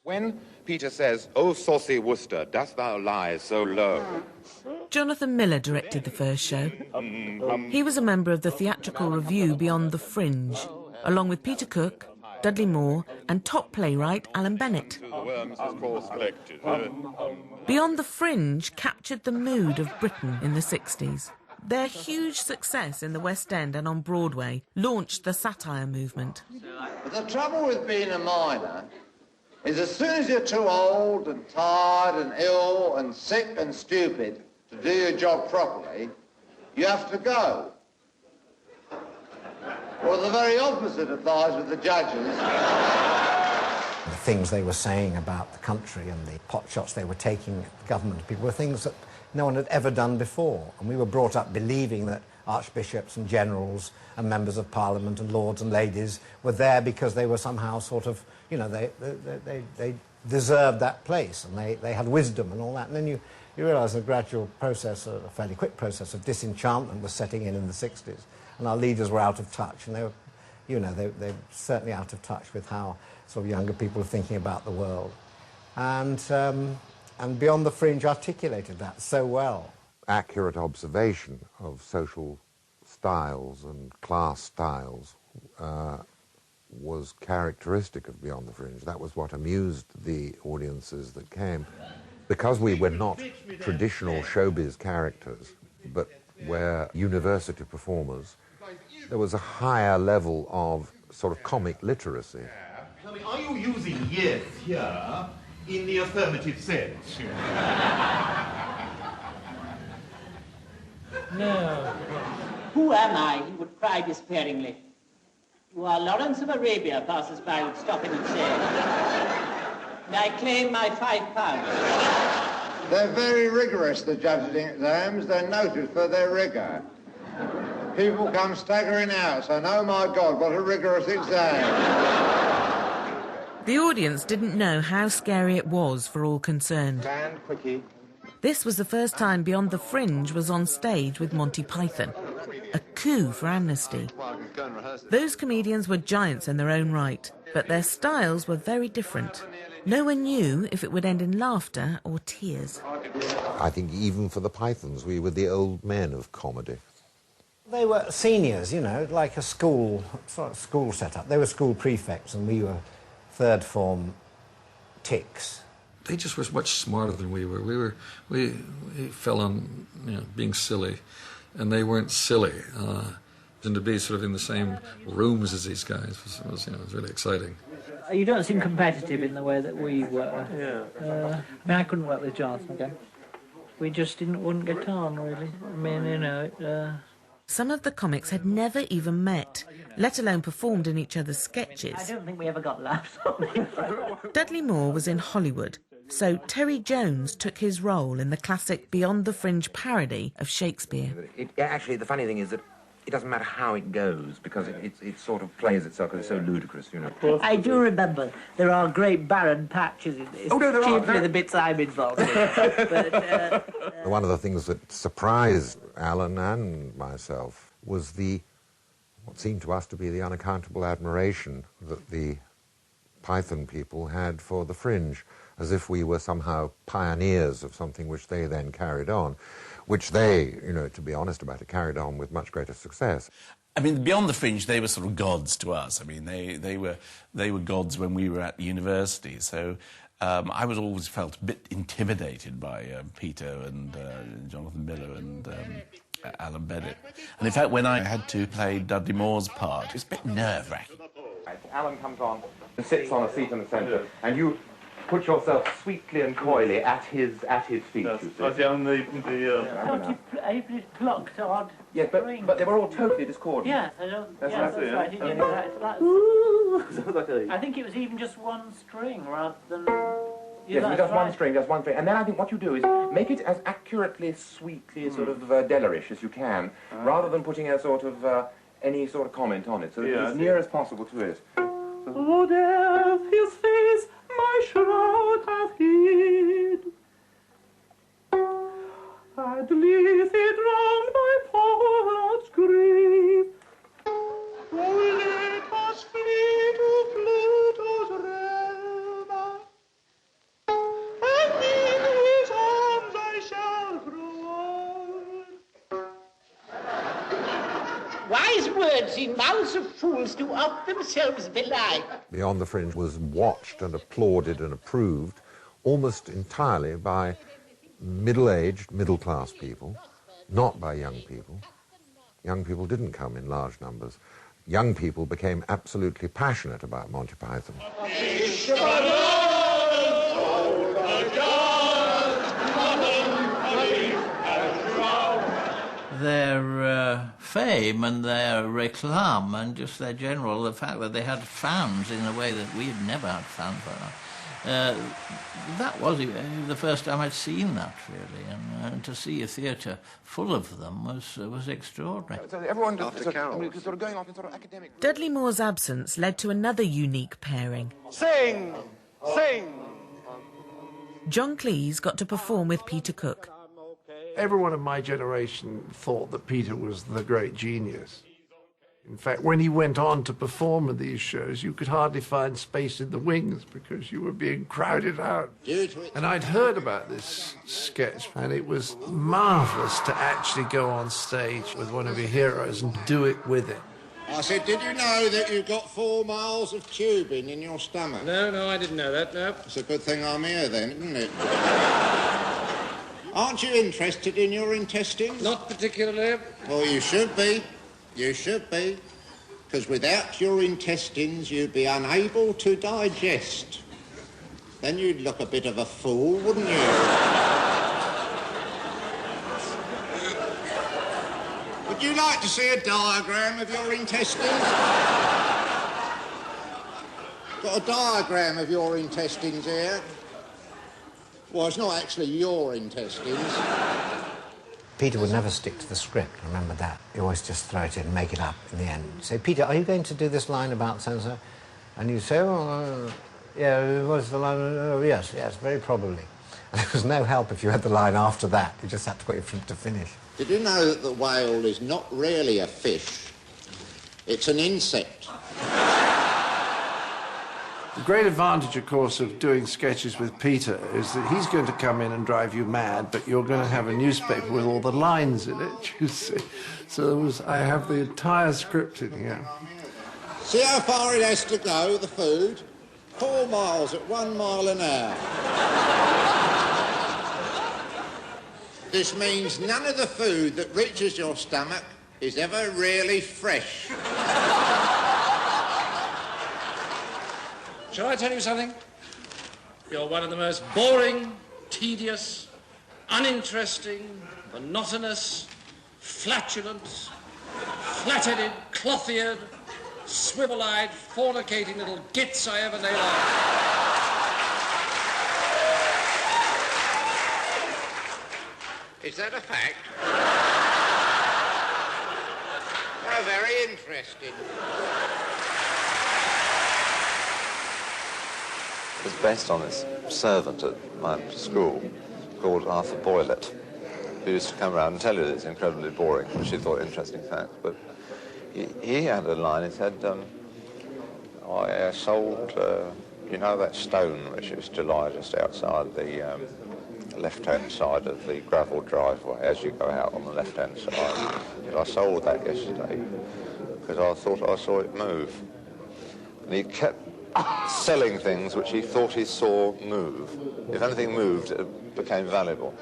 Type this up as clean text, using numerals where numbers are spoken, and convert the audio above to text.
When Peter says, "O saucy Worcester, dost thou lie so low?" Jonathan Miller directed the first show. He was a member of the theatrical review Beyond the Fringe, along with Peter Cook, Dudley Moore and top playwright Alan Bennett. Beyond the Fringe captured the mood of Britain in the 60s. Their huge success in the West End and on Broadway launched the satire movement. But the trouble with being a miner is as soon as you're too old and tired and ill and sick and stupid to do your job properly, you have to go. Well, the very opposite applies with the judges. The things they were saying about the country and the potshots they were taking at the government people were things that no one had ever done before. And we were brought up believing that archbishops and generals and members of parliament and lords and ladies were there because they were somehow sort of, you know, they deserved that place and they had wisdom and all that. And then you realise a gradual process, a fairly quick process of disenchantment was setting in the 60s. And our leaders were out of touch, and they were, you know, they're certainly out of touch with how sort of younger people are thinking about the world. And Beyond the Fringe articulated that so well. Accurate observation of social styles and class styles was characteristic of Beyond the Fringe. That was what amused the audiences that came. Because we were not traditional showbiz characters, but were university performers, there was a higher level of sort of comic literacy. Tell me, are you using yes here in the affirmative sense? No. Who am I, he would cry despairingly. You are Lawrence of Arabia, passers-by would stop him and say. And I claim my £5. They're very rigorous, the judging exams. They're noted for their rigour. People come staggering out, saying, "Oh my God, what a rigorous exam." The audience didn't know how scary it was for all concerned. Stand, quickie. This was the first time Beyond the Fringe was on stage with Monty Python. A coup for amnesty. Those comedians were giants in their own right, but their styles were very different. No one knew if it would end in laughter or tears. I think even for the Pythons, we were the old men of comedy. They were seniors, you know, like a school, sort of school setup. They were school prefects and we were third form ticks. They just were much smarter than we were. We fell on, you know, being silly, and they weren't silly. And to be sort of in the same rooms as these guys was really exciting. You don't seem competitive in the way that we were. Yeah. I mean, I couldn't work with Jonathan again. We just wouldn't get on, really. I mean, you know, Some of the comics had never even met, let alone performed in each other's sketches. I don't think we ever got laughs on it. Dudley Moore was in Hollywood, so Terry Jones took his role in the classic Beyond the Fringe parody of Shakespeare. Actually, the funny thing is that it doesn't matter how it goes, because it sort of plays itself, because it's so ludicrous, you know. I do remember there are great barren patches in this. Oh, no, there are. Chiefly the bits I'm involved in. But, One of the things that surprised Alan and myself was what seemed to us to be the unaccountable admiration that the Python people had for the Fringe, as if we were somehow pioneers of something which they then carried on, which they, you know, to be honest about it, carried on with much greater success. I mean, Beyond the Fringe, they were sort of gods to us. I mean, they were gods when we were at university. So I was always felt a bit intimidated by Peter and Jonathan Miller and Alan Bennett. And in fact, when I had to play Dudley Moore's part, it was a bit nerve-wracking. Alan comes on and sits on a seat in the centre, and you put yourself sweetly and coyly at his feet. Yes, I see on the you plucked odd. Yes, but they were all totally discordant. Yeah, I don't. That's That's right. right. I think it was even just one string rather than. Yes, just one string, and then I think what you do is make it as accurately, sweetly, sort of Dellerish as you can, rather than putting a sort of any sort of comment on it, so that it's as near as possible to it. Oh, death, his face my shroud hath hid. And leave it round my poet's grave. Oh, let us flee to Pluto's realm. words in mouths of fools do of themselves belie. Beyond the Fringe was watched and applauded and approved almost entirely by middle-aged, middle-class people, not by young people. Young people didn't come in large numbers. Young people became absolutely passionate about Monty Python. Their fame and their reclame and just their general, the fact that they had fans in a way that we had never had fans like that. That was the first time I'd seen that, really, and to see a theatre full of them was extraordinary. So everyone sort of going off in sort of academic... Dudley Moore's absence led to another unique pairing. Sing! Sing! John Cleese got to perform with Peter Cook. Everyone of my generation thought that Peter was the great genius. In fact, when he went on to perform in these shows, you could hardly find space in the wings because you were being crowded out. And I'd heard about this sketch, and it was marvellous to actually go on stage with one of your heroes and do it with him. I said, did you know that you've got 4 miles of tubing in your stomach? No, I didn't know that, no. It's a good thing I'm here then, isn't it? Aren't you interested in your intestines? Not particularly. Well, you should be. You should be. Because without your intestines, you'd be unable to digest. Then you'd look a bit of a fool, wouldn't you? Would you like to see a diagram of your intestines? Got a diagram of your intestines here. Well, it's not actually your intestines. Peter would never stick to the script, remember that. He always just throw it in and make it up in the end. Say, Peter, are you going to do this line about so-and-so? And you say, oh, yeah, what's the line? Oh, yes, very probably. And there was no help if you had the line after that. You just had to wait for him to finish. Did you know that the whale is not really a fish? It's an insect. The great advantage, of course, of doing sketches with Peter is that he's going to come in and drive you mad, but you're going to have a newspaper with all the lines in it, you see. So I have the entire script in here. See how far it has to go, the food? 4 miles at 1 mile an hour. This means none of the food that reaches your stomach is ever really fresh. Shall I tell you something? You're one of the most boring, tedious, uninteresting, monotonous, flatulent, flat-headed, cloth-eared, swivel-eyed, fornicating little gits I ever laid eyes. Is that a fact? How very interesting. It was based on this servant at my school called Arthur Boylett, who used to come around and tell you these incredibly boring, which he thought interesting facts. But he had a line, he said, I sold, you know that stone which used to lie just outside the left-hand side of the gravel driveway as you go out on the left-hand side? I sold that yesterday because I thought I saw it move. And he kept selling things which he thought he saw move. If anything moved, it became valuable.